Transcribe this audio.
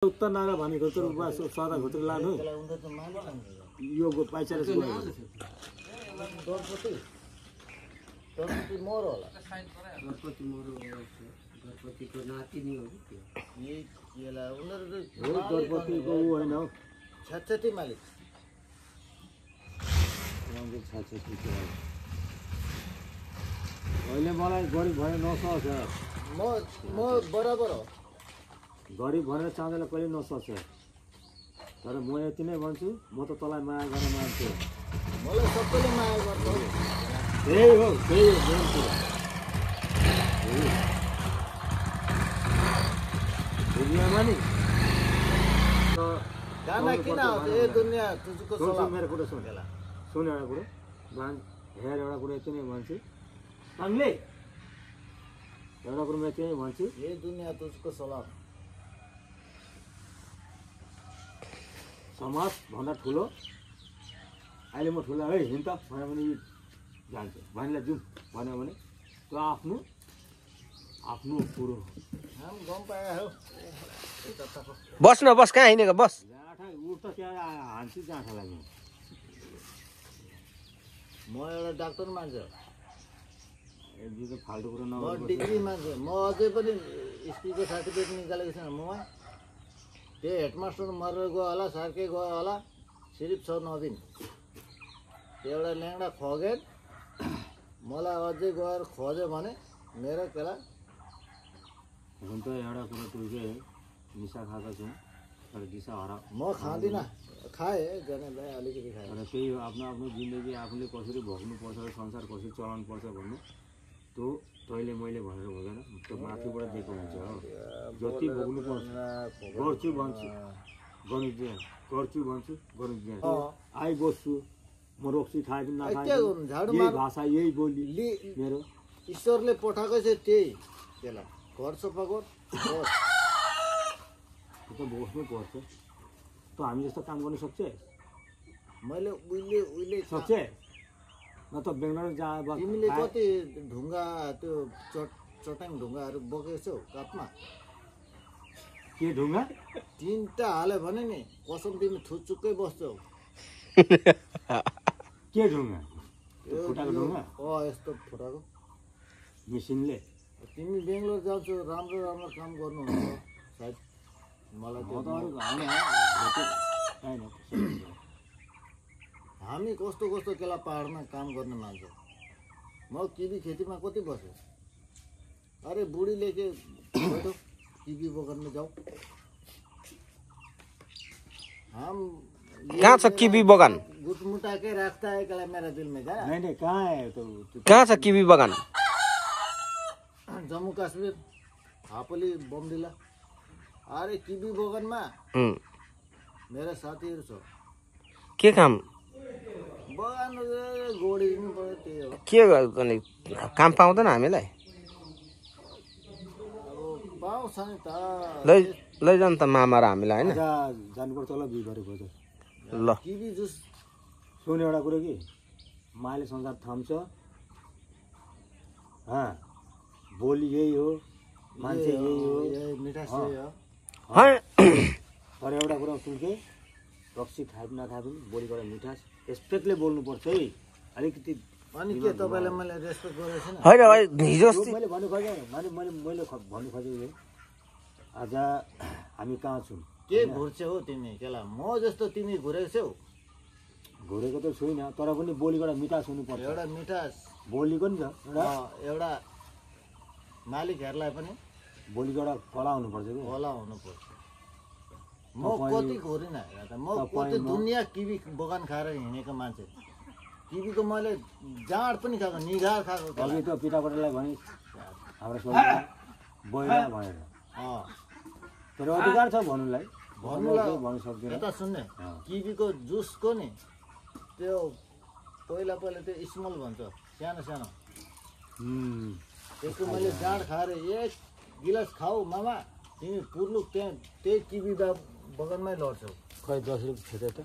उत्तर नागा भनेको त सदा घुत्रे लानु यो पाइचार गणपति मोर होला गणपति मोर गणपतिको नाति नि हो कि यही केला उनीहरु गणपतिको उ हैन हो छछती मालिक रंगे छछती के अहिले मलाई गरीब भए नसक्छ म बराबर हो गरीब भनेर चाँदैलाई कहिले नसक्छ तर म यति नै भन्छु म त तँलाई माया गर्न मान्छु मलाई सबैले माया गर्छ त्यही हो मेन कुरा दुनियाँमा नि गाना किन आउँछ ए दुनिया तुझको सलाम मेरो कुरा सुन सुन एउटा कुरा हेर एउटा कुरा यति नै भन्छु हामीले एउटा कुरा म यति नै भन्छु ए दुनिया तुझको सलाम समाज भन्दा ठुलो अहिले म ठुलो है हिँड त भन्यो भने जान्छ भनेलाई जाउँ भन्यो भने त्यो आफ्नो आफ्नो कुरो हम गम पाए हो बस न बस कहाँ हिँडेको बस जाँठा उठ त त्यहाँ हान्छु जाँठालाई म एउटा डाक्टर मान्छे एकदम त फाल्टो कुरो म नगर्नु डिग्री मान्छे म अझै पनि स्कुलको सर्टिफिकेट निकालेको छैन म त्यो हेडमास्टर मरेर गयो होला सार्कै गयो होला सिर्फ 6-9 दिन त्यो एउटा ल्याङ्डा खगेन मलाई अझै गएर खोज्यो भने मेरो केला हुन त एउटा कुरो त्यो चाहिँ निसा खाएको छु तर दिशा हरा म खाँदिनँ खाएँ जाने भाइ अलिकति खाएँ तर त्यही हो आफ्नो आफ्नो जिन्दगी आफूले कसरी भोग्नुपर्छ संसार कसरी चलाउनुपर्छ भन्नु त्यो तैँले मैले भनेर हुँदैन त्यो माथिबाट दिएको हुन्छ हो जति भोग्नुपर्छ गर्छु भन्छु गर्नु दिएँ गर्छु भन्छु गर्नु दिएँ आइ बस्छु म रोक्छु खाए पनि नखाए यही भाषा यही बोली मेरो ईश्वरले पठाएको चाहिँ त्यही त्यसलाई घर सफा गर त्यो त बस्नु पर्छ त हामी जस्तो काम गर्नु सक्छ मैले उहिले सक्छ न त बेङ्गलोर जा तिमीले कति ढुङ्गा त्यो चट्याङ ढुङ्गाहरू बोकेको छौ कापमा के ढुङ्गा 3टा हाल्यो भने नि कसम तिमी थुचुक्कै बस्छौ के ढुङ्गा फुटाको ढुङ्गा यस्तो फुटाको मेसिनले तिमी बेङ्गलोर जान्छौ राम्रो राम्रो काम गर्नुहुन्छ सायद मलाई म त अरू हामी कस्तो कस्तो केला पाहाडमा काम गर्ने मान्छे म किबी खेतीमा कति बसेँ अरे बुढीले के बैठो किबी बगानमा जाऊ हम कहाँ छ किबी बगान गुटमुटा के राख्ता है केला मेरा दिल में जा नहीं कहाँ है तो कहाँ छ किबी बगान जम्मू काश्मीर हापोली बमदिला अरे किबी बगानमा मेरा साथीहरू छ के काम बगान गोडिनु पर्यो त्यही हो के गर्ने काम पाउँदैन हामीलाई अब पाउँछ नि त लैजाउँ त मामा र हामीलाई होइन जानुपर्छ होला बिहिबारे बजार ल किबी जुस सुन एउटा कुरो कि माले संसार थाम्छ बोली यही हो मान्छे यही हो मिठास यही हो तर एउटा कुरा सुन के रक्सी खाए पनि नखाए पनि बोलीबाट मिठास रेस्पेक्टले बोल्नुपर्छ है अलिकति अनि के तपाईँलाई मैले रेस्पेक्ट गरेको छैन होइन हिजो मैले भन्नु खोजेँ मैले भन्नु खोजेको आज हामी कहाँ छौँ के घुर्छौ हो तिमी केला म जस्तो तिमी घुरेको छौ घुरेको त छुइनँ तर पनि बोलीबाट मिठास हुनुपर्छ एउटा मिठास बोलीको नि छ एउटा मालिकहरूलाई पनि बोलीबाट कला हुनुपर्छ कि होला हुनुपर्छ म कति घुरिनँ म कति दुनियाँ किबी बगान खाएर हिँडेको मान्छे किबीको मैले जाँड पनि खाएको निगार खाएको अघि त पितापटलाई भने हाम्रो छोरीलाई बोइला भनेर तर अधिकार छ भन्नुलाई भन्नु सक्दैन यता सुन्ने किबीको जुसको नि त्यो पहिला त्यो स्मल भन्छ सानो सानो त्यसको मैले जाँड खाएर 1 गिलास खाऊ मामा तिमी पुर्लुक त्यही किबी बगानमै लड्छौ खै 10 रुपियाँ खेत त